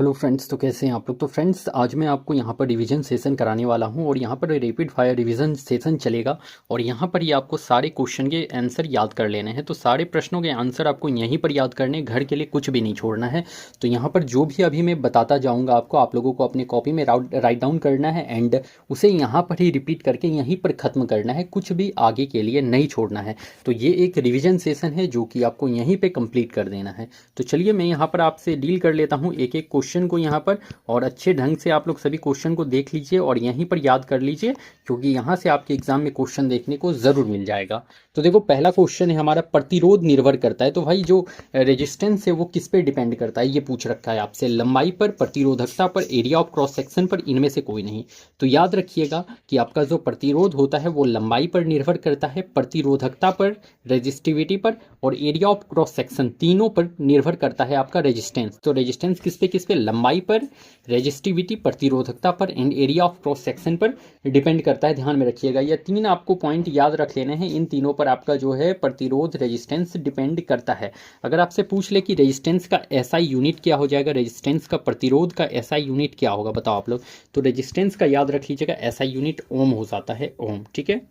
Hello friends, तो कैसे हैं आप लोग। तो फ्रेंड्स, आज मैं आपको यहाँ पर रिवीजन सेशन कराने वाला हूँ और यहाँ पर रैपिड फायर रिवीजन सेशन चलेगा और यहाँ पर ये आपको सारे क्वेश्चन के आंसर याद कर लेने हैं। तो सारे प्रश्नों के आंसर आपको यहीं पर याद करने हैं, घर के लिए कुछ भी नहीं छोड़ना है। तो यहाँ पर जो भी अभी मैं बताता जाऊँगा आपको, आप लोगों को अपने कॉपी में राइट डाउन करना है एंड उसे यहाँ पर ही रिपीट करके यहीं पर ख़त्म करना है, कुछ भी आगे के लिए नहीं छोड़ना है। तो ये एक रिविजन सेशन है जो कि आपको यहीं पर कंप्लीट कर देना है। तो चलिए मैं यहाँ पर आपसे डील कर लेता हूँ एक एक क्वेश्चन को यहाँ पर, और अच्छे ढंग से आप लोग सभी क्वेश्चन को देख लीजिए और यहीं पर याद कर लीजिए, क्योंकि यहाँ से आपके एग्जाम में क्वेश्चन देखने को ज़रूर मिल जाएगा। तो देखो, पहला क्वेश्चन है हमारा, प्रतिरोध निर्भर करता है। तो भाई जो रेजिस्टेंस है वो किस पे डिपेंड करता है, ये पूछ रखा है आपसे। लंबाई पर, प्रतिरोधकता पर, एरिया ऑफ क्रॉस सेक्शन पर, इनमें से कोई नहीं। तो याद रखिएगा कि आपका जो प्रतिरोध होता है वो लंबाई पर निर्भर करता है, प्रतिरोधकता पर, रेजिस्टिविटी पर और एरिया ऑफ क्रॉस सेक्शन, तीनों पर निर्भर करता है आपका रेजिस्टेंस। तो रेजिस्टेंस किस पे, लंबाई पर, रेजिस्टिविटी, प्रतिरोधकता पर and area of cross section पर डिपेंड करता है। ध्यान में रखिएगा, ये तीन आपको पॉइंट याद रख लेने हैं। इन तीनों पर आपका जो है प्रतिरोध, रेजिस्टेंस डिपेंड करता है। अगर आपसे पूछ ले कि रेजिस्टेंस का एसआई यूनिट क्या हो जाएगा, रेजिस्टेंस का, प्रतिरोध का एसआई यूनिट क्या होगा, बताओ आप लोग। तो रेजिस्टेंस का याद रख लीजिएगा, एसआई यूनिट ओम हो जाता है, ओम। ठीक है,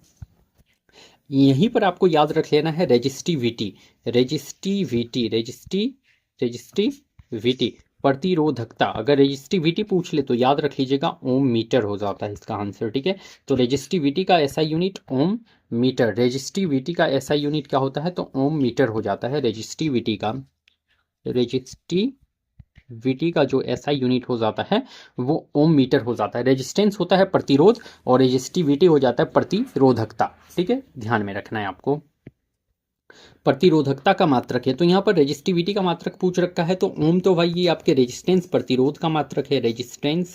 यहीं पर आपको याद रख लेना है रेजिस्टिविटी, रेजिस्टिविटी, रेजिस्टिविटी, प्रतिरोधकता। अगर रेजिस्टिविटी पूछ ले तो याद रख लीजिएगा ओम मीटर हो जाता है इसका आंसर। ठीक है, तो रेजिस्टिविटी का SI unit ohm metre, resistivity का एसआई यूनिट क्या होता है, तो ओम मीटर हो जाता है रेजिस्टिविटी का। रेजिस्टिविटी का जो एसआई यूनिट हो जाता है वो ओम मीटर हो जाता है। रेजिस्टेंस होता है प्रतिरोध और रेजिस्टिविटी हो जाता है प्रतिरोधकता। ठीक है, ध्यान में रखना है आपको। प्रतिरोधकता का मात्रक है, तो यहाँ पर रेजिस्टिविटी का मात्रक पूछ रखा है, तो ओम तो भाई ये आपके रेजिस्टेंस प्रतिरोध का मात्रक है, रेजिस्टेंस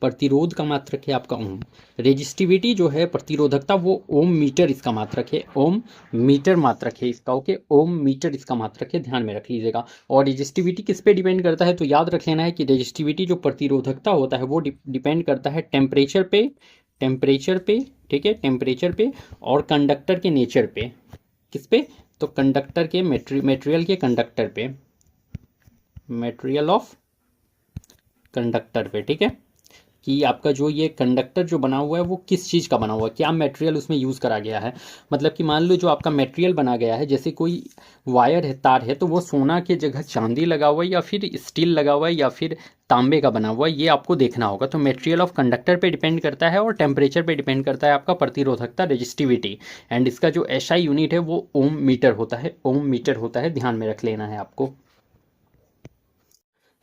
प्रतिरोध का मात्रक है आपका ओम। रेजिस्टिविटी जो है प्रतिरोधकता, वो ओम मीटर इसका मात्रक है, ओम मीटर मात्रक है इसका। ओके, ओम मीटर इसका मात्रक है, ध्यान में रख लीजिएगा। और रेजिस्टिविटी किस पे डिपेंड करता है, तो याद रख लेना है कि रेजिस्टिविटी जो प्रतिरोधकता होता है वो डिपेंड करता है टेम्परेचर पे, टेम्परेचर पे, ठीक है, टेम्परेचर पे और कंडक्टर के नेचर पे। किस पे, तो कंडक्टर के, मेटेरियल के कंडक्टर पे, मेटेरियल ऑफ कंडक्टर पे। ठीक है, कि आपका जो ये कंडक्टर जो बना हुआ है वो किस चीज़ का बना हुआ है, क्या मटेरियल उसमें यूज़ करा गया है। मतलब कि मान लो जो आपका मटेरियल बना गया है, जैसे कोई वायर है, तार है, तो वो सोना के जगह चांदी लगा हुआ है या फिर स्टील लगा हुआ है या फिर तांबे का बना हुआ है, ये आपको देखना होगा। तो मटेरियल ऑफ कंडक्टर पे डिपेंड करता है और टेम्परेचर पे डिपेंड करता है आपका प्रतिरोधकता, रेजिस्टिविटी। एंड इसका जो एसआई यूनिट है वो ओम मीटर होता है, ओम मीटर होता है, ध्यान में रख लेना है आपको।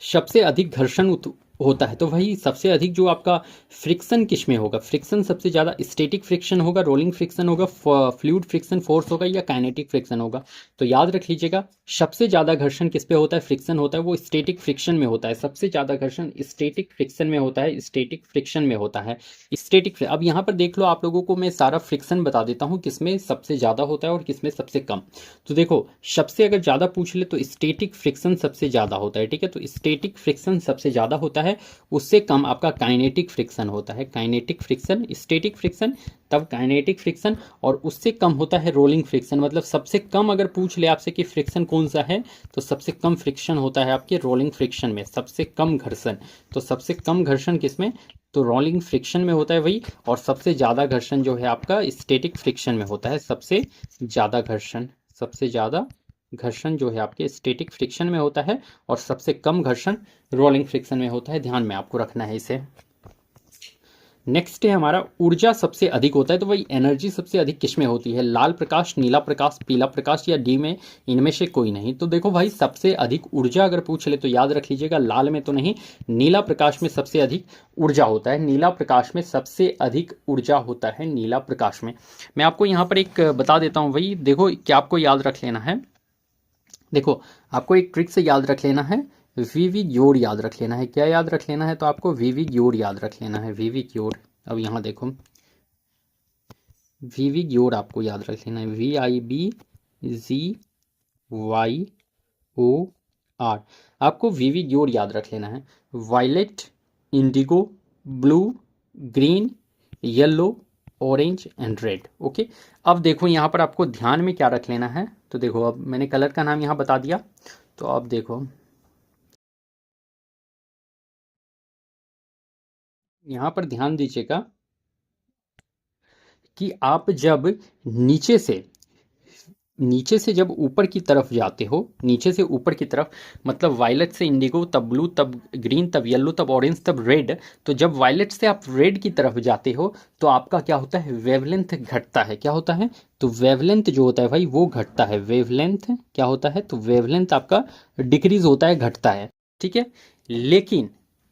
सबसे अधिक घर्षण होता है, तो भाई सबसे अधिक जो आपका फ्रिक्शन किस में होगा, फ्रिक्शन सबसे ज़्यादा स्टैटिक फ्रिक्शन होगा, रोलिंग फ्रिक्शन होगा, फ्लूइड फ्रिक्शन फोर्स होगा या काइनेटिक फ्रिक्शन होगा। तो याद रख लीजिएगा, सबसे ज़्यादा घर्षण किस पे होता है, फ्रिक्शन होता है, वो स्टैटिक फ्रिक्शन में होता है। सबसे ज़्यादा घर्षण स्टैटिक फ्रिक्शन में होता है, स्टैटिक फ्रिक्शन में होता है, स्टैटिक। अब यहाँ पर देख लो, आप लोगों को मैं सारा फ्रिक्शन बता देता हूँ, किसमें सबसे ज़्यादा होता है और किसमें सबसे कम। तो देखो, सबसे अगर ज़्यादा पूछ ले तो स्टैटिक फ्रिक्शन सबसे ज़्यादा होता है। ठीक है, तो स्टैटिक फ्रिक्शन सबसे ज़्यादा होता है, उससे कम आपका काइनेटिक फ्रिक्शन होता है। काइनेटिक फ्रिक्शन, स्टैटिक फ्रिक्शन, तब काइनेटिक फ्रिक्शन, और उससे कम होता है रोलिंग फ्रिक्शन। मतलब सबसे कम अगर पूछ ले आपसे कि फ्रिक्शन कौन सा है, तो सबसे कम फ्रिक्शन होता है आपके रोलिंग फ्रिक्शन में, सबसे कम घर्षण। तो सबसे कम घर्षण किसमें, तो रोलिंग फ्रिक्शन में होता है वही। और सबसे ज़्यादा घर्षण जो है आपका स्टैटिक फ्रिक्शन में होता है, सबसे ज़्यादा घर्षण, सबसे ज़्यादा घर्षण जो है आपके स्टैटिक फ्रिक्शन में होता है और सबसे कम घर्षण रोलिंग फ्रिक्शन में होता है। ध्यान में आपको रखना है इसे। नेक्स्ट है हमारा, ऊर्जा सबसे अधिक होता है, तो वही एनर्जी सबसे अधिक किस में होती है, लाल प्रकाश, नीला प्रकाश, पीला प्रकाश या डी में, इनमें से कोई नहीं। तो देखो भाई, सबसे अधिक ऊर्जा अगर पूछ ले तो याद रख लीजिएगा, लाल में तो नहीं, नीला प्रकाश में सबसे अधिक ऊर्जा होता है, नीला प्रकाश में सबसे अधिक ऊर्जा होता है, नीला प्रकाश में। मैं आपको यहाँ पर एक बता देता हूँ भाई, देखो क्या आपको याद रख लेना है। देखो, आपको एक ट्रिक से याद रख लेना है, वीवी जोड़ याद रख लेना है। क्या याद रख लेना है, तो आपको वीवी जोड़ याद रख लेना है, वीवी जोड़। अब यहाँ देखो, वीवी जोड़ आपको याद रख लेना है, VIBZYOR। आपको वीवी जोड़ याद रख लेना है, violet, indigo, blue, green, yellow, orange and red. Okay, अब देखो यहाँ पर आपको ध्यान में क्या रख लेना है। तो देखो, अब मैंने कलर का नाम यहाँ बता दिया, तो अब देखो, यहाँ पर ध्यान दीजिएगा कि आप जब नीचे से जब ऊपर की तरफ जाते हो, नीचे से ऊपर की तरफ, मतलब वायलेट से इंडिगो, तब ब्लू, तब ग्रीन, तब येलो, तब ऑरेंज, तब रेड। तो जब वायलेट से आप रेड की तरफ जाते हो तो आपका क्या होता है, वेवलेंथ घटता है। क्या होता है, तो वेवलेंथ जो होता है भाई वो घटता है। वेवलेंथ क्या होता है, तो वेवलेंथ आपका डिक्रीज होता है, घटता है। ठीक है, लेकिन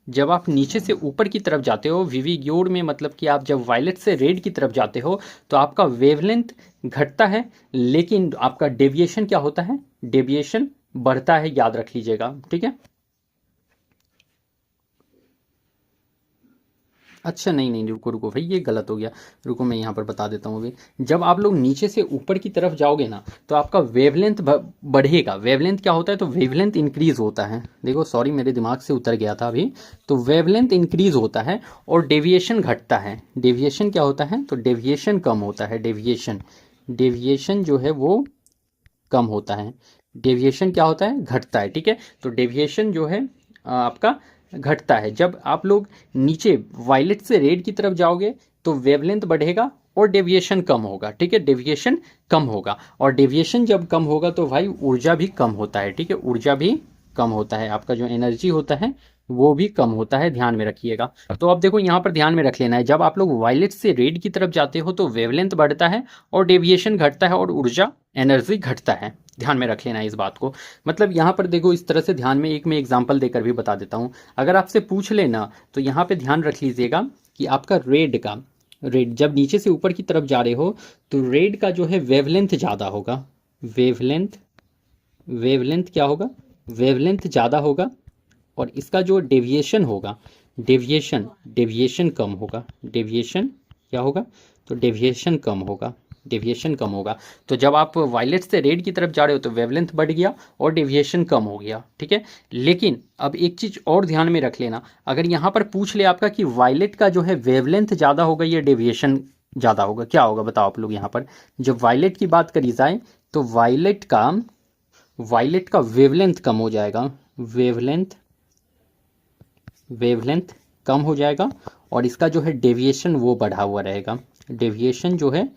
जब आप नीचे से ऊपर की तरफ जाते हो विविग्योर में, मतलब कि आप जब वायलेट से रेड की तरफ जाते हो तो आपका वेवलेंथ घटता है, लेकिन आपका डेविएशन क्या होता है, डेविएशन बढ़ता है, याद रख लीजिएगा। ठीक है, अच्छा नहीं नहीं, रुको रुको भाई, ये गलत हो गया। रुको मैं यहाँ पर बता देता हूँ अभी। जब आप लोग नीचे से ऊपर की तरफ जाओगे ना तो आपका वेवलेंथ बढ़ेगा। वेवलेंथ क्या होता है, तो वेवलेंथ इंक्रीज होता है। देखो सॉरी, मेरे दिमाग से उतर गया था अभी। तो वेवलेंथ इंक्रीज होता है और डेविएशन घटता है। डेविएशन क्या होता है, तो डेविएशन कम होता है। डेविएशन, डेविएशन जो है वो कम होता है। डेविएशन क्या होता है, घटता है। ठीक है, तो डेविएशन जो है आपका घटता है। जब आप लोग नीचे वायलेट से रेड की तरफ जाओगे तो वेवलेंथ बढ़ेगा और डेविएशन कम होगा। ठीक है, डेविएशन कम होगा, और डेविएशन जब कम होगा तो भाई ऊर्जा भी कम होता है। ठीक है, ऊर्जा भी कम होता है, आपका जो एनर्जी होता है वो भी कम होता है, ध्यान में रखिएगा। तो अब देखो यहाँ पर ध्यान में रख लेना है, जब आप लोग वायलेट से रेड की तरफ जाते हो तो वेवलेंथ बढ़ता है और डेविएशन घटता है और ऊर्जा एनर्जी घटता है। ध्यान में रख लेना है इस बात को। मतलब यहाँ पर देखो इस तरह से ध्यान में, एक मैं एग्जांपल देकर भी बता देता हूँ। अगर आपसे पूछ लेना तो यहाँ पे ध्यान रख लीजिएगा कि आपका रेड जब नीचे से ऊपर की तरफ जा रहे हो तो रेड का जो है वेवलेंथ ज़्यादा होगा। वेवलेंथ, वेवलेंथ क्या होगा, वेवलेंथ ज़्यादा होगा, और इसका जो डेविएशन होगा, डेविएशन, डेविएशन कम होगा। डेविएशन क्या होगा, तो डेविएशन कम होगा। डेविएशन कम होगा। तो जब आप वायलेट से रेड की तरफ जा रहे हो तो वेवलेंथ बढ़ गया और डेविएशन कम हो गया। ठीक है, लेकिन अब एक चीज़ और ध्यान में रख लेना, अगर यहाँ पर पूछ ले आपका कि वायलेट का जो है वेवलेंथ ज़्यादा होगा या डेविएशन ज़्यादा होगा, क्या होगा बताओ आप लोग। यहाँ पर जब वायलेट की बात करी जाए तो वायलेट का वेवलेंथ कम हो जाएगा। वेवलेंथ, वेवलेंथ कम हो जाएगा, और इसका जो है डेविएशन वो बढ़ा हुआ रहेगा। डेविएशन जो है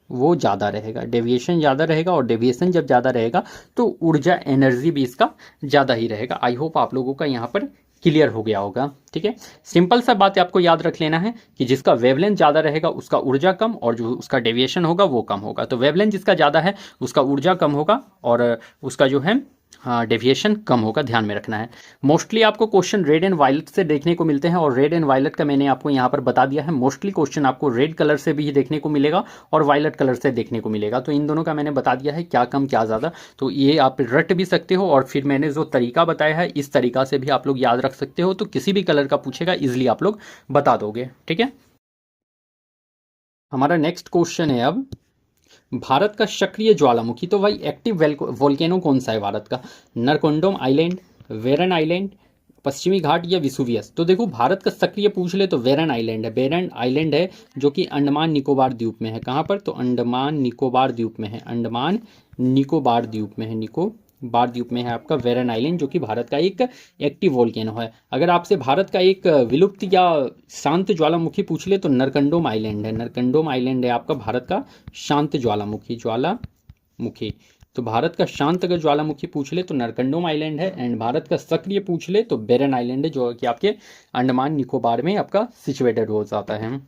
वो ज़्यादा रहेगा। डेविएशन ज़्यादा रहेगा, और डेविएशन जब ज़्यादा रहेगा तो ऊर्जा एनर्जी भी इसका ज़्यादा ही रहेगा। आई होप आप लोगों का यहाँ पर क्लियर हो गया होगा। ठीक है, सिंपल सा बात आपको याद रख लेना है कि जिसका वेवलेंथ ज़्यादा रहेगा उसका ऊर्जा कम, और जो उसका डेविएशन होगा वो कम होगा। तो वेवलेंथ जिसका ज़्यादा है उसका ऊर्जा कम होगा, और उसका जो है हाँ डेविएशन कम होगा, ध्यान में रखना है। मोस्टली आपको क्वेश्चन रेड एंड वायलेट से देखने को मिलते हैं, और रेड एंड वायलेट का मैंने आपको यहाँ पर बता दिया है। मोस्टली क्वेश्चन आपको रेड कलर से भी देखने को मिलेगा और वायलेट कलर से देखने को मिलेगा। तो इन दोनों का मैंने बता दिया है क्या कम क्या ज़्यादा। तो ये आप रट भी सकते हो, और फिर मैंने जो तरीका बताया है इस तरीका से भी आप लोग याद रख सकते हो। तो किसी भी कलर का पूछेगा इजिली आप लोग बता दोगे। ठीक है, हमारा नेक्स्ट क्वेश्चन है अब, भारत का सक्रिय ज्वालामुखी। तो भाई एक्टिव वोल्केनो कौन सा है भारत का, नरकोंडम आइलैंड, वेरन आइलैंड, पश्चिमी घाट या विसुवियस। तो देखो भारत का सक्रिय पूछ ले तो वेरन आइलैंड है। वेरन आइलैंड है जो कि अंडमान निकोबार द्वीप में है। कहाँ पर, तो अंडमान निकोबार द्वीप में है। अंडमान निकोबार द्वीप में है, निकोबार द्वीप में है आपका वेरन आइलैंड, जो कि भारत का एक एक्टिव वोल्केनो है। अगर आपसे भारत का एक विलुप्त या शांत ज्वालामुखी पूछ ले तो नरकंडोम आइलैंड है। नरकंडोम आइलैंड है आपका भारत का शांत ज्वालामुखी। तो भारत का शांत अगर ज्वालामुखी पूछ ले तो नरकंडोम आइलैंड है, एंड भारत का सक्रिय पूछ ले तो बेरन आइलैंड है, जो कि आपके अंडमान निकोबार में आपका सिचुएटेड हो जाता है।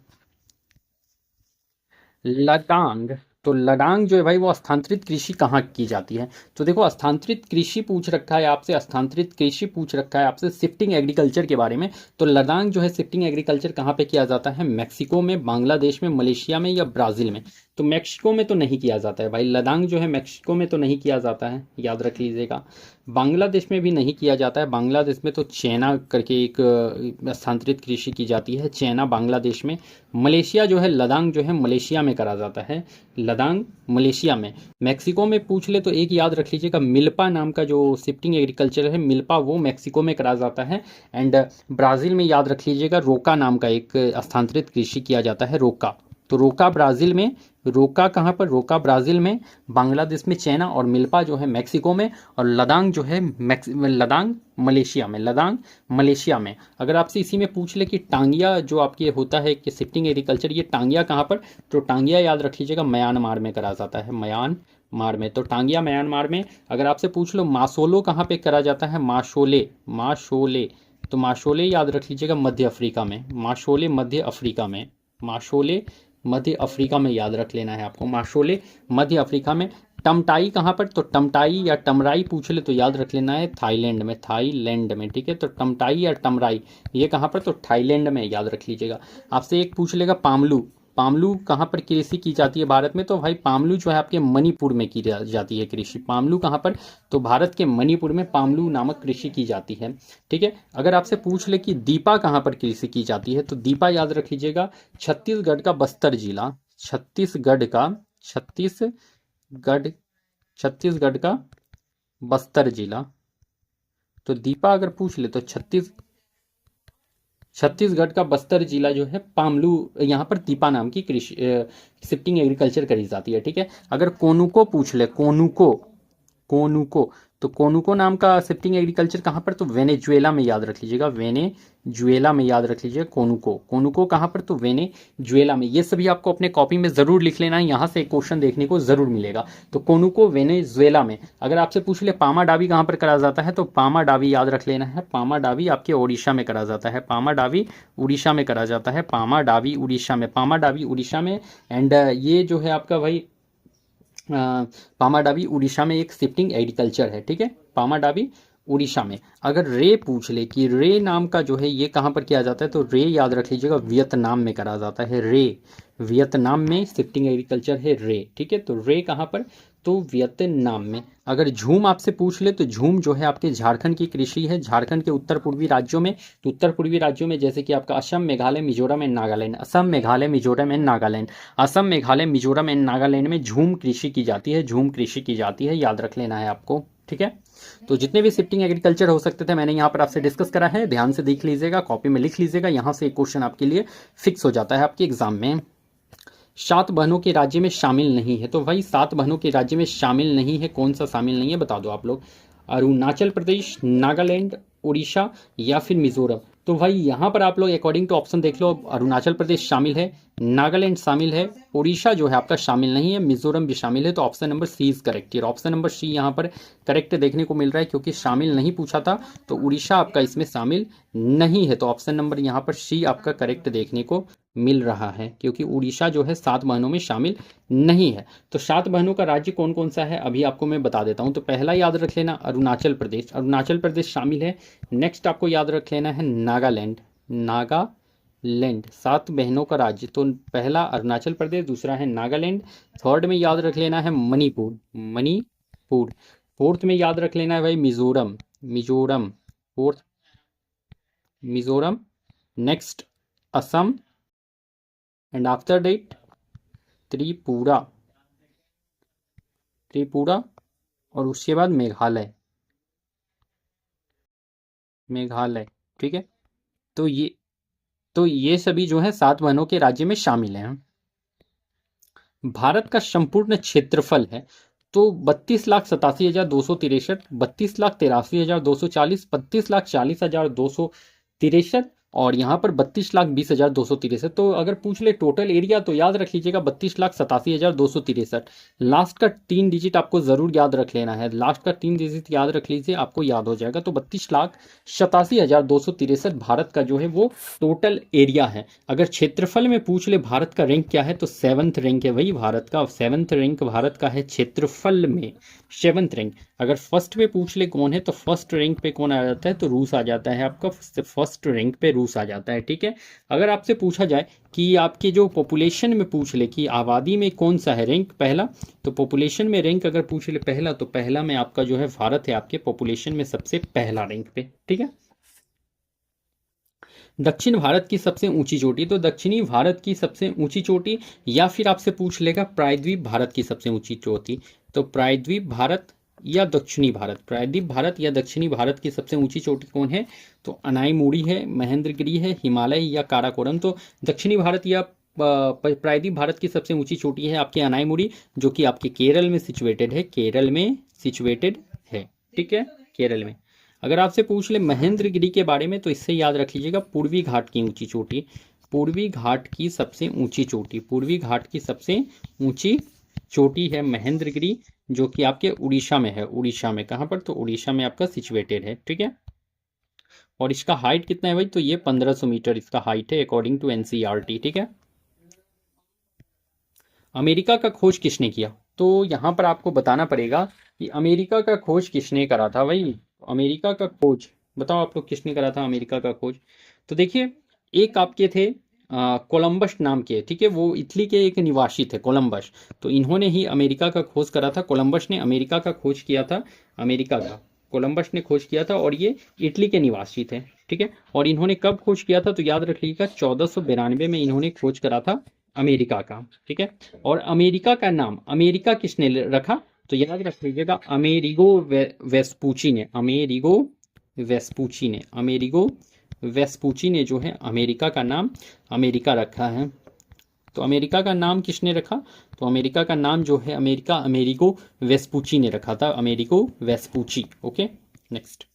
लदांग, तो लदांग जो है भाई वो स्थानांतरित कृषि कहाँ की जाती है। तो देखो स्थानांतरित कृषि पूछ रखा है आपसे, स्थानांतरित कृषि पूछ रखा है आपसे शिफ्टिंग एग्रीकल्चर के बारे में। तो लदांग जो है शिफ्टिंग एग्रीकल्चर कहाँ पे किया जाता है, मैक्सिको में, बांग्लादेश में, मलेशिया में या ब्राज़ील में। तो मैक्सिको में तो नहीं किया जाता है भाई, लदांग जो है मैक्सिको में तो नहीं किया जाता है, याद रख लीजिएगा। बांग्लादेश में भी नहीं किया जाता है। बांग्लादेश में तो चैना करके एक स्थानांतरित कृषि की जाती है, चैना बांग्लादेश में। मलेशिया जो है लदांग जो है मलेशिया में करा जाता है, लदांग मलेशिया में। मैक्सिको में पूछ ले तो एक याद रख लीजिएगा, मिल्पा नाम का जो शिफ्टिंग एग्रीकल्चर है, मिल्पा वो मैक्सिको में करा जाता है। एंड ब्राज़ील में याद रख लीजिएगा रोका नाम का एक स्थानांतरित कृषि किया जाता है, रोका। तो रोका ब्राज़ील में रोका कहाँ पर, रोका ब्राज़ील में, बांग्लादेश में चाइना, और मिल्पा जो है मैक्सिको में, और लदांग जो है लदांग मलेशिया में, लदांग मलेशिया में। अगर आपसे इसी में पूछ ले कि टांगिया जो आपके होता है कि शिफ्टिंग एग्रीकल्चर, ये टांगिया कहाँ पर, तो टांगिया याद रख लीजिएगा म्यांमार में करा जाता है, म्यांमार में। तो टांगिया म्यांमार में। अगर आपसे पूछ लो मासोलो कहाँ पे करा जाता है, माशोले, माशोले, तो माशोले याद रख लीजिएगा मध्य अफ्रीका में, माशोले मध्य अफ्रीका में, माशोले मध्य अफ्रीका में याद रख लेना है आपको, माशोले मध्य अफ्रीका में। टमटाई कहाँ पर, तो टमटाई या टमराई पूछ ले तो याद रख लेना है थाईलैंड में, थाईलैंड में, ठीक है। तो टमटाई या टमराई ये कहाँ पर, तो थाईलैंड में याद रख लीजिएगा। आपसे एक पूछ लेगा पामलू, पामलू कहाँ पर कृषि की जाती है भारत में, तो भाई पामलू जो है आपके मणिपुर में की जाती है कृषि। पामलू कहाँ पर, तो भारत के मणिपुर में पामलू नामक कृषि की जाती है, ठीक है। अगर आपसे पूछ ले कि दीपा कहाँ पर कृषि की जाती है, तो दीपा याद रख लीजिएगा छत्तीसगढ़ का बस्तर जिला, छत्तीसगढ़ का, छत्तीसगढ़ का बस्तर जिला। तो दीपा अगर पूछ ले तो छत्तीसगढ़ का बस्तर जिला जो है पामलू, यहाँ पर दीपा नाम की कृषि शिफ्टिंग एग्रीकल्चर करी जाती है, ठीक है। अगर कोनुको पूछ ले, कोनुको, कोनुको, तो कोनुको नाम का शिफ्टिंग एग्रीकल्चर कहाँ पर, तो वेनेजुएला में याद रख लीजिएगा, वेनेजुएला में याद रख लीजिएगा कोनुको। कोनुको कहाँ पर, तो वेनेजुएला में। ये सभी आपको अपने कॉपी में जरूर लिख लेना है, यहाँ से एक क्वेश्चन देखने को जरूर मिलेगा। तो कोनुको वेनेजुएला में। अगर आपसे पूछ ले पामा डावी कहाँ पर करा जाता है, तो पामा डावी याद रख लेना है, पामा डावी आपके ओडिशा में करा जाता है, पामा डावी उड़ीसा में करा जाता है, पामा डावी उड़ीसा में, पामा डावी उड़ीसा में। एंड ये जो है आपका भाई पामाडावी उड़ीसा में एक शिफ्टिंग एग्रीकल्चर है, ठीक है, पामाडावी उड़ीसा में। अगर रे पूछ ले कि रे नाम का जो है ये कहाँ पर किया जाता है, तो रे याद रख लीजिएगा वियतनाम में करा जाता है, रे वियतनाम में शिफ्टिंग एग्रीकल्चर है रे, ठीक है। तो रे कहाँ पर, तो वियतनाम में। अगर झूम आपसे पूछ ले तो झूम जो है आपके झारखंड की कृषि है, झारखंड के उत्तर पूर्वी राज्यों में। तो उत्तर पूर्वी राज्यों में जैसे कि आपका Assam, Meghalaya, Mizoram and Nagaland, Assam, Meghalaya, Mizoram and Nagaland, Assam, Meghalaya, Mizoram and Nagaland में झूम कृषि की जाती है, झूम कृषि की जाती है, याद रख लेना है आपको, ठीक है। तो जितने भी शिफ्टिंग एग्रीकल्चर हो सकते थे मैंने यहाँ पर आपसे डिस्कस करा है, ध्यान से देख लीजिएगा, कॉपी में लिख लीजिएगा, यहाँ से एक क्वेश्चन आपके लिए फिक्स हो जाता है आपके एग्जाम में। 7 बहनों के राज्य में शामिल नहीं है, तो भाई 7 बहनों के राज्य में शामिल नहीं है, कौन सा शामिल नहीं है बता दो आप लोग। अरुणाचल प्रदेश, नागालैंड, उड़ीसा या फिर मिजोरम। तो भाई यहाँ पर आप लोग अकॉर्डिंग टू ऑप्शन देख लो, अरुणाचल प्रदेश शामिल है, नागालैंड शामिल है, उड़ीसा जो है आपका शामिल नहीं है, मिजोरम भी शामिल है। तो option number C is correct. Option number C यहाँ पर करेक्ट देखने को मिल रहा है, क्योंकि शामिल नहीं पूछा था, तो उड़ीसा आपका इसमें शामिल नहीं है। तो ऑप्शन नंबर यहाँ पर सी आपका करेक्ट देखने को मिल रहा है, क्योंकि उड़ीसा जो है 7 बहनों में शामिल नहीं है। तो 7 बहनों का राज्य कौन कौन सा है अभी आपको मैं बता देता हूँ। तो पहला याद रख लेना अरुणाचल प्रदेश, अरुणाचल प्रदेश शामिल है। नेक्स्ट आपको याद रख लेना है नागालैंड, नागालैंड 7 बहनों का राज्य। तो पहला अरुणाचल प्रदेश, दूसरा है नागालैंड, थर्ड में याद रख लेना है मणिपुर, मणिपुर, फोर्थ में याद रख लेना है भाई Mizoram, Mizoram, fourth Mizoram, next Assam, and after that Tripura, Tripura, और उसके बाद मेघालय, मेघालय, ठीक है। तो ये सभी जो है 7 वनों के राज्य में शामिल हैं। भारत का संपूर्ण क्षेत्रफल है तो 32,87,263, 32,83,240, 32,40,263, और यहाँ पर 32,20,263। तो अगर पूछ ले टोटल एरिया तो याद रख लीजिएगा 32,87,263। लास्ट का 3 डिजिट आपको जरूर याद रख लेना है, लास्ट का 3 डिजिट याद रख लीजिए, आपको याद हो जाएगा। तो 32,87,263 भारत का जो है वो टोटल एरिया है। अगर क्षेत्रफल में पूछ ले भारत का रैंक क्या है, तो 7th रैंक है भाई भारत का, 7th रैंक भारत का है क्षेत्रफल में, 7th रैंक। अगर फर्स्ट पे पूछ ले कौन है, तो फर्स्ट रैंक पे कौन आ जाता है, तो रूस आ जाता है आपका, फर्स्ट रैंक पे रूस आ जाता है, ठीक है। अगर आपसे पूछा जाए कि आपके जो पॉपुलेशन में पूछ ले कि आबादी में कौन सा है रैंक पहला, तो पॉपुलेशन में रैंक अगर पूछ ले पहला, तो पहला में आपका जो है भारत है आपके पॉपुलेशन में सबसे पहला रैंक पे, ठीक है। दक्षिण भारत की सबसे ऊंची चोटी, तो दक्षिणी भारत की सबसे ऊंची चोटी, या फिर आपसे पूछ लेगा प्रायद्वीप भारत की सबसे ऊंची चोटी। तो प्रायद्वीप भारत या दक्षिणी भारत, प्रायद्वीप भारत या दक्षिणी भारत की सबसे ऊंची चोटी कौन है, तो अनाईमुड़ी है, महेंद्रगिरी है, हिमालय या काराकोरम। तो दक्षिणी भारत या प्रायद्वीप भारत की सबसे ऊंची चोटी है आपकी अनाईमुड़ी, जो कि आपके केरल में सिचुएटेड है, केरल में सिचुएटेड है, ठीक है, केरल में। अगर आपसे पूछ ले महेंद्रगिरी के बारे में, तो इससे याद रख लीजिएगा पूर्वी घाट की ऊंची चोटी, पूर्वी घाट की सबसे ऊंची चोटी, पूर्वी घाट की सबसे ऊंची चोटी है महेंद्रगिरी, जो कि आपके उड़ीसा में है। उड़ीसा में कहाँ पर? तो उड़ीसा में आपका सिचुएटेड है, ठीक है। और इसका हाइट कितना है भाई? तो ये 1500 मीटर इसका हाइट है अकॉर्डिंग टू एनसीईआरटी, ठीक है। अमेरिका का खोज किसने किया? तो यहाँ पर आपको बताना पड़ेगा कि अमेरिका का खोज किसने करा था भाई। अमेरिका का खोज बताओ आप लोग, किसने करा था अमेरिका का खोज? तो देखिए, एक आपके थे कोलंबस नाम के, ठीक है, वो इटली के एक निवासी थे, कोलंबस। तो इन्होंने ही अमेरिका का खोज करा था, कोलंबस ने अमेरिका का खोज किया था, अमेरिका का कोलंबस ने खोज किया था, और ये इटली के निवासी थे, ठीक है। और इन्होंने कब खोज किया था? तो याद रख लीजिएगा 1492 में इन्होंने खोज करा था अमेरिका का, ठीक है। और अमेरिका का नाम अमेरिका किसने रखा? तो याद रख लीजिएगा अमेरिगो वेस्पूची ने, अमेरिगो वेस्पूची ने, अमेरिगो वेस्पूची ने जो है अमेरिका का नाम अमेरिका रखा है। तो अमेरिका का नाम किसने रखा? तो अमेरिका का नाम जो है अमेरिका अमेरिगो वेस्पूची ने रखा था, Amerigo Vespucci, okay. Next,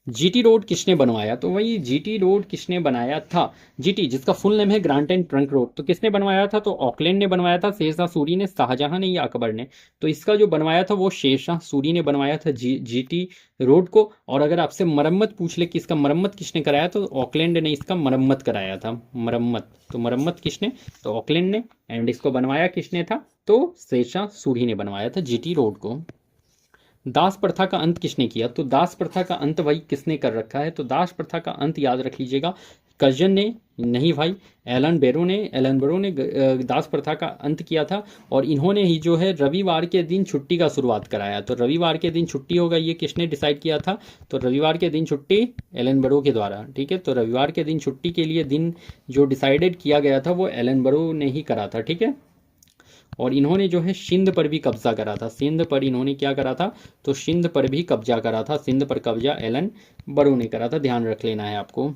GT road किसने बनवाया? तो वही जीटी रोड किसने बनाया था? जीटी जिसका फुल नेम है ग्रांट एंड ट्रंक रोड, तो किसने बनवाया था? तो ऑकलैंड ने बनवाया था, शेरशाह सूरी ने, शाहजहां ने या अकबर ने? तो इसका जो बनवाया था वो शेरशाह सूरी ने बनवाया था जीटी रोड को। और अगर आपसे मरम्मत पूछ ले कि इसका मरम्मत किसने कराया, तो ऑकलैंड ने इसका मरम्मत कराया था, मरम्मत। तो मरम्मत किसने? तो ऑकलैंड ने। एंड इसको बनवाया किसने था? तो शेरशाह सूरी ने बनवाया था जीटी रोड को। दास प्रथा का अंत किसने किया? तो दास प्रथा का अंत भाई किसने कर रखा है? तो दास प्रथा का अंत याद रख लीजिएगा कर्जन ने, नहीं भाई, एलन बेरो ने, एलन बेरो ने दास प्रथा का अंत किया था। और इन्होंने ही जो है रविवार के दिन छुट्टी का शुरुआत कराया। तो रविवार के दिन छुट्टी होगा, ये किसने डिसाइड किया था? तो रविवार के दिन छुट्टी एलन बेरो के द्वारा, ठीक है। तो रविवार के दिन छुट्टी के लिए दिन जो डिसाइडेड किया गया था वो एलन बेरो ने ही करा था, ठीक है। और इन्होंने जो है सिंध पर भी कब्जा करा था, सिंध पर इन्होंने क्या करा था? तो सिंध पर भी कब्जा करा था, सिंध पर कब्जा एलन बरू ने करा था, ध्यान रख लेना है आपको।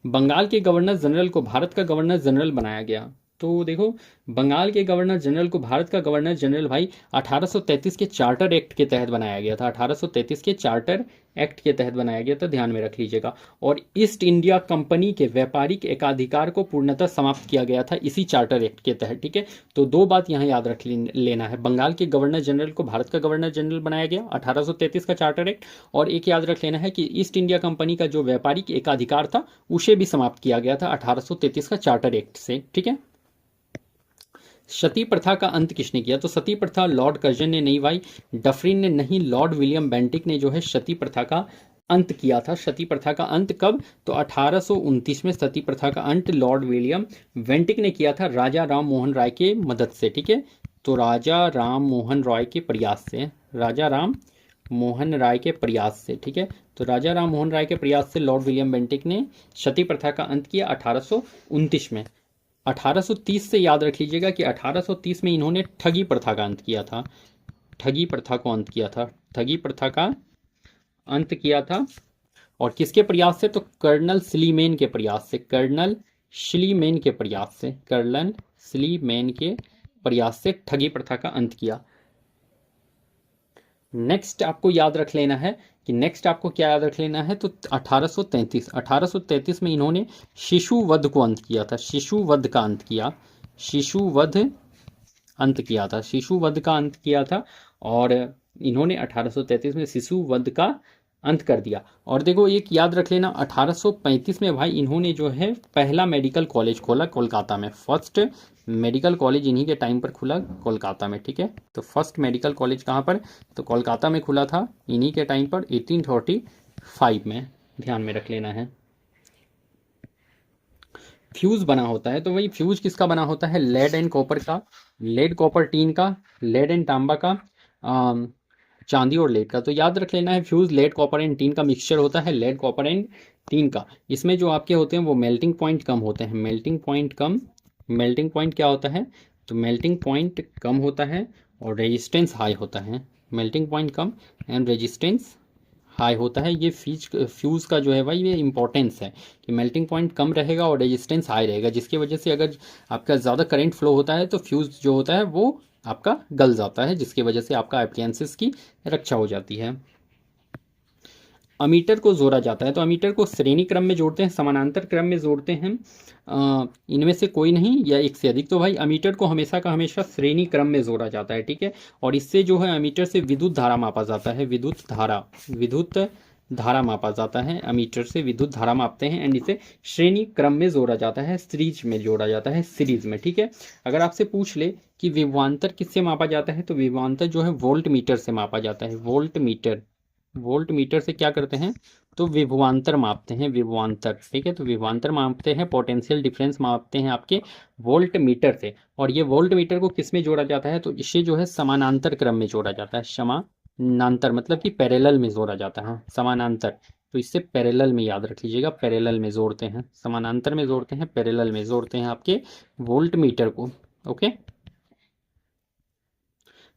बंगाल के गवर्नर जनरल को भारत का गवर्नर जनरल बनाया गया। तो देखो, बंगाल के गवर्नर जनरल को भारत का गवर्नर जनरल भाई 1833 के चार्टर एक्ट के तहत बनाया गया था, 1833 के चार्टर एक्ट के तहत बनाया गया था, ध्यान में रख लीजिएगा। और ईस्ट इंडिया कंपनी के व्यापारिक एकाधिकार को पूर्णतः समाप्त किया गया था इसी चार्टर एक्ट के तहत, ठीक है। तो दो बात यहाँ याद रख लेना है, बंगाल के गवर्नर जनरल को भारत का गवर्नर जनरल बनाया गया 1833 का चार्टर एक्ट, और एक याद रख लेना है कि ईस्ट इंडिया कंपनी का जो व्यापारिक एकाधिकार था उसे भी समाप्त किया गया था 1833 का चार्टर एक्ट से, ठीक है। सती प्रथा का अंत किसने किया? तो सती प्रथा लॉर्ड कर्जन ने नहीं भाई, डफरिन ने नहीं, लॉर्ड विलियम बेंटिक ने जो है सती प्रथा का अंत किया था। सती प्रथा का अंत कब? तो 1829 में सती प्रथा का अंत लॉर्ड विलियम बेंटिक ने किया था, राजा राम मोहन राय के मदद से, ठीक है। तो राजा राम मोहन राय के प्रयास से, राजा राम मोहन राय के प्रयास से, ठीक है। तो राजा राम मोहन राय के प्रयास से लॉर्ड विलियम बेंटिक ने सती प्रथा का अंत किया 1829 में। 1830 से याद रख लीजिएगा कि 1830 में इन्होंने ठगी प्रथा का अंत किया था, ठगी प्रथा को अंत किया था, ठगी प्रथा का अंत किया था। और किसके प्रयास से? तो कर्नल स्लीमेन के प्रयास से, कर्नल स्लीमेन के प्रयास से, कर्नल स्लीमेन के प्रयास से ठगी प्रथा का अंत किया। नेक्स्ट आपको याद रख लेना है कि नेक्स्ट आपको क्या याद रख लेना है? तो 1833 में इन्होंने शिशुवध को अंत किया था, शिशुवध का अंत किया, शिशुवध अंत किया था, शिशुवध का अंत किया था। और इन्होंने 1833 में शिशुवध का अंत कर दिया। और देखो एक याद रख लेना, 1835 में भाई इन्होंने जो है पहला मेडिकल कॉलेज खोला कोलकाता में, फर्स्ट मेडिकल कॉलेज इन्हीं के टाइम पर खुला कोलकाता में, ठीक है। तो फर्स्ट मेडिकल कॉलेज कहाँ पर? तो कोलकाता में खुला था इन्हीं के टाइम पर 1845 में, ध्यान में रख लेना है। फ्यूज बना होता है, तो वही फ्यूज किसका बना होता है? लेड एंड कॉपर का, लेड कॉपर टीन का, लेड एंड तांबा का, चांदी और लेड का। तो याद रख लेना है fuse lead copper and tin का मिक्सचर होता है, लेड कॉपर एंड टीन का। इसमें जो आपके होते हैं वो मेल्टिंग पॉइंट कम होते हैं, मेल्टिंग पॉइंट कम, मेल्टिंग पॉइंट क्या होता है? तो मेल्टिंग पॉइंट कम होता है और रेजिस्टेंस हाई होता है, melting point come and resistance high होता है। ये फ्यूज़ का जो है भाई ये इंपॉर्टेंस है कि मेल्टिंग पॉइंट कम रहेगा और रेजिस्टेंस हाई रहेगा, जिसकी वजह से अगर आपका ज़्यादा करंट फ्लो होता है तो फ्यूज़ जो होता है वो आपका गल जाता है, जिसकी वजह से आपका अप्लायंसेस की रक्षा हो जाती है। अमीटर को जोड़ा जाता है, तो अमीटर को श्रेणी क्रम में जोड़ते हैं, समानांतर क्रम में जोड़ते हैं, इनमें से कोई नहीं या एक से अधिक। तो भाई अमीटर को हमेशा का हमेशा श्रेणी क्रम में जोड़ा जाता है, ठीक है। और इससे जो है अमीटर से विद्युत धारा मापा जाता है, विद्युत धारा मापा जाता है, अमीटर से विद्युत धारा मापते हैं। एंड इसे श्रेणी क्रम में जोड़ा जाता है, सीरीज में जोड़ा जाता है, सीरीज में, ठीक है। अगर आपसे पूछ ले कि विभवांतर किससे मापा जाता है, तो विभवांतर जो है वोल्ट मीटर से मापा जाता है। वोल्ट मीटर से क्या करते हैं, तो विभवांतर मापते हैं, विभवांतर, ठीक है। तो विभवांतर मापते हैं, पोटेंशियल डिफरेंस मापते हैं आपके वोल्ट मीटर से। और ये वोल्ट मीटर को किस में जोड़ा जाता है, तो इसे जो है समानांतर क्रम में जोड़ा जाता है। समानांतर मतलब कि पैरेलल में जोड़ा जाता है, समानांतर, तो इससे पैरेलल में याद रख लीजिएगा, पैरेलल में जोड़ते हैं, समानांतर में जोड़ते हैं, पैरेलल में जोड़ते हैं आपके वोल्ट मीटर को, ओके।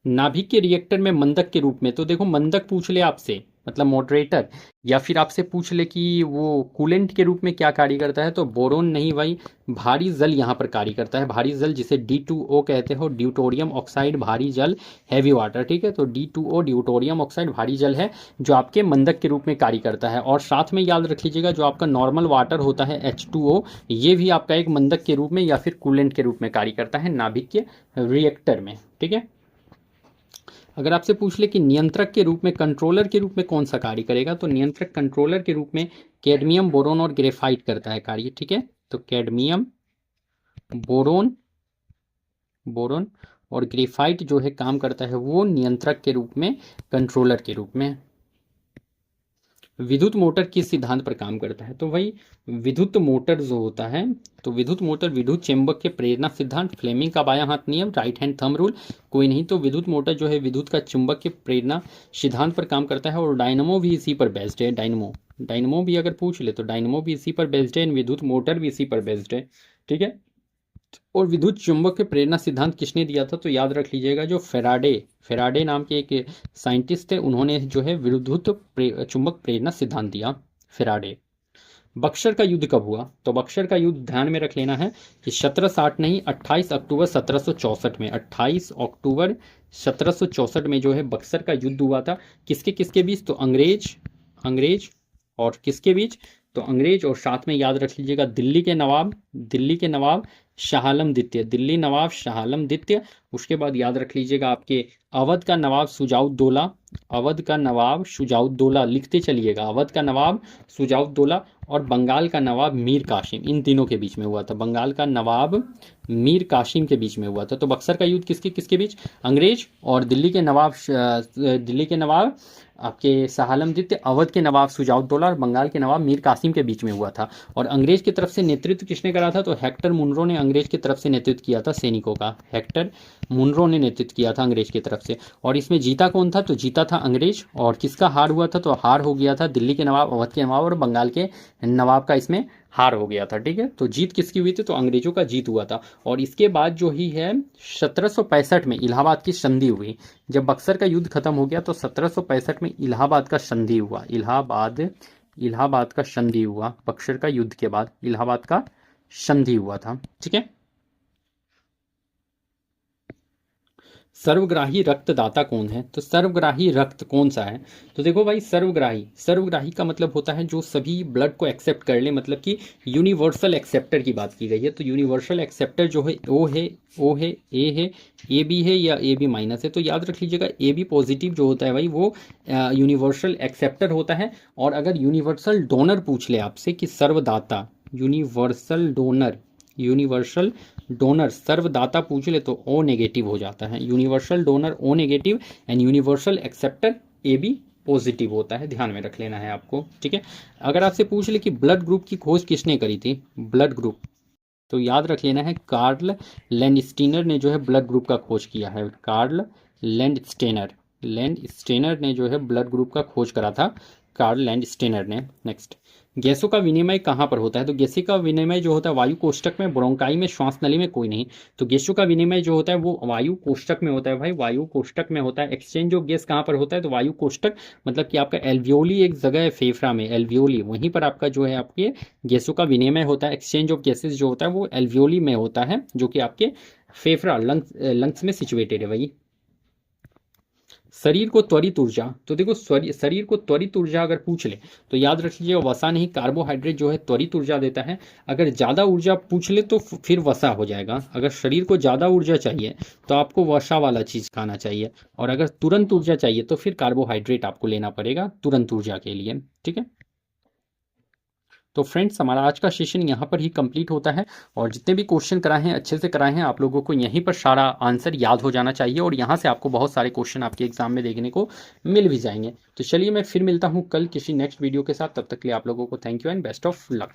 नाभिक के रिएक्टर में मंदक के रूप में, तो देखो मंदक पूछ ले आपसे मतलब मॉडरेटर, या फिर आपसे पूछ ले कि वो कूलेंट के रूप में क्या कार्य करता है, तो बोरोन नहीं भाई, भारी जल यहाँ पर कार्य करता है। भारी जल जिसे D2O कहते हो, ड्यूटोरियम ऑक्साइड भारी जल, हैवी वाटर, ठीक है। तो D2O ड्यूटोरियम ऑक्साइड भारी जल है जो आपके मंदक के रूप में कार्य करता है। और साथ में याद रख लीजिएगा जो आपका नॉर्मल वाटर होता है H2O, ये भी आपका एक मंदक के रूप में या फिर कूलेंट के रूप में कार्य करता है नाभिक के रिएक्टर में, ठीक है। अगर आपसे पूछ ले कि नियंत्रक के रूप में, कंट्रोलर के रूप में कौन सा कार्य करेगा, तो नियंत्रक कंट्रोलर के रूप में कैडमियम, बोरोन और ग्रेफाइट करता है कार्य, ठीक है। तो कैडमियम, बोरोन और ग्रेफाइट जो है काम करता है वो नियंत्रक के रूप में, कंट्रोलर के रूप में। विद्युत मोटर किस सिद्धांत पर काम करता है, तो भाई विद्युत मोटर जो होता है, तो विद्युत मोटर विद्युत चुंबक के प्रेरणा सिद्धांत, फ्लेमिंग का बायां हाथ नियम, राइट हैंड थंब रूल, कोई नहीं। तो विद्युत मोटर जो है विद्युत का चुंबक के प्रेरणा सिद्धांत पर काम करता है। और डायनमो भी इसी पर बेस्ड है, डायनमो भी अगर पूछ ले तो डायनमो भी इसी पर बेस्ड है, विद्युत मोटर भी इसी पर बेस्ड है, ठीक है। और विद्युत चुंबक के प्रेरणा सिद्धांत किसने दिया था, तो याद रख लीजिएगा जो फेराडे नाम के एक साइंटिस्ट थे, उन्होंने जो है विद्युत चुंबक प्रेरणा सिद्धांत दिया, फेराडे। बक्सर का युद्ध कब हुआ, तो बक्सर का युद्ध ध्यान में रख लेना है कि 1760 नहीं, 28 अक्टूबर 1764 में, 28 अक्टूबर 1764 में जो है बक्सर का युद्ध हुआ था। किसके किसके बीच, तो अंग्रेज और किसके बीच, तो अंग्रेज और साथ में याद रख लीजिएगा दिल्ली के नवाब शाह आलम द्वितीय, दिल्ली नवाब शाह आलम द्वितीय। उसके बाद याद रख लीजिएगा आपके अवध का नवाब शुजाउद्दौला, लिखते चलिएगा, अवध का नवाब शुजाउद्दौला और बंगाल का नवाब मीर कासिम, इन तीनों के बीच में हुआ था, बंगाल का नवाब मीर कासिम के बीच में हुआ था। तो बक्सर का युद्ध किसके किसके बीच, अंग्रेज और दिल्ली के नवाब आपके शाह आलम द्वितीय, अवध के नवाब शुजाउद्दौला और बंगाल के नवाब मीर कासिम के बीच में हुआ था। और अंग्रेज की तरफ से नेतृत्व किसने करा था, तो हेक्टर मुनरो ने अंग्रेज की तरफ से नेतृत्व किया था सैनिकों का, हेक्टर मुनरो ने नेतृत्व किया था अंग्रेज की तरफ से। और इसमें जीता कौन था, तो जीता था अंग्रेज। और किसका हार हुआ था, तो हार हो गया था दिल्ली के नवाब, अवध के नवाब और बंगाल के नवाब का इसमें हार हो गया था, ठीक है। तो जीत किसकी हुई थी, तो अंग्रेजों का जीत हुआ था। और इसके बाद जो ही है 1765 में इलाहाबाद की संधि हुई, जब बक्सर का युद्ध खत्म हो गया तो 1765 में इलाहाबाद का संधि हुआ, इलाहाबाद का संधि हुआ, बक्सर का युद्ध के बाद इलाहाबाद का संधि हुआ था, ठीक है। सर्वग्राही रक्तदाता कौन है, तो सर्वग्राही रक्त कौन सा है, तो देखो भाई सर्वग्राही का मतलब होता है जो सभी ब्लड को एक्सेप्ट कर ले, मतलब कि यूनिवर्सल एक्सेप्टर की बात की गई है। तो यूनिवर्सल एक्सेप्टर जो है ओ है, ए बी है या ए बी माइनस है। तो याद रख लीजिएगा ए बी पॉजिटिव जो होता है भाई वो यूनिवर्सल एक्सेप्टर होता है। और अगर यूनिवर्सल डोनर पूछ ले आपसे कि सर्वदाता, यूनिवर्सल डोनर सर्वदाता पूछ ले तो ओ नेगेटिव हो जाता है, universal donor O negative and universal acceptor A B positive होता है, ध्यान में रख लेना है आपको, ठीक है। अगर आपसे पूछ ले कि ब्लड ग्रुप की खोज किसने करी थी, ब्लड ग्रुप, तो याद रख लेना है कार्ल लैंडस्टीनर ने जो है ब्लड ग्रुप का खोज किया है, कार्ल लैंडस्टेनर ने जो है ब्लड ग्रुप का खोज करा था, कार्ल लैंडस्टेनर ने। नेक्स्ट, गैसों का विनिमय कहाँ पर होता है? तो गैसों का विनिमय जो होता है वायु कोष्ठक में, ब्रोंकाई में, श्वास नली में कोई नहीं। तो गैसों का विनिमय जो होता है वो वायु कोष्ठक में होता है भाई, वायु कोष्ठक में होता है। एक्सचेंज ऑफ गैस कहाँ पर होता है? तो वायु कोष्ठक, मतलब कि आपका एल्वियोली एक जगह है फेफड़ा में, एल्वियोली, वहीं पर आपका जो है आपके गैसों का विनिमय होता है। एक्सचेंज ऑफ गैसेज जो होता है वो एल्वियोली में होता है, जो कि आपके फेफड़ा, लंग्स में सिचुएटेड है भाई। शरीर को त्वरित ऊर्जा, तो देखो शरीर को त्वरित ऊर्जा अगर पूछ ले तो याद रख लीजिए वसा नहीं, कार्बोहाइड्रेट जो है त्वरित ऊर्जा देता है। अगर ज़्यादा ऊर्जा पूछ ले तो फिर वसा हो जाएगा। अगर शरीर को ज़्यादा ऊर्जा चाहिए तो आपको वसा वाला चीज़ खाना चाहिए, और अगर तुरंत ऊर्जा चाहिए तो फिर कार्बोहाइड्रेट आपको लेना पड़ेगा तुरंत ऊर्जा के लिए। ठीक है, तो फ्रेंड्स हमारा आज का सेशन यहाँ पर ही कंप्लीट होता है, और जितने भी क्वेश्चन कराए हैं अच्छे से कराए हैं, आप लोगों को यहीं पर सारा आंसर याद हो जाना चाहिए, और यहाँ से आपको बहुत सारे क्वेश्चन आपके एग्जाम में देखने को मिल भी जाएंगे। तो चलिए मैं फिर मिलता हूँ कल किसी नेक्स्ट वीडियो के साथ, तब तक के लिए आप लोगों को thank you and best of luck.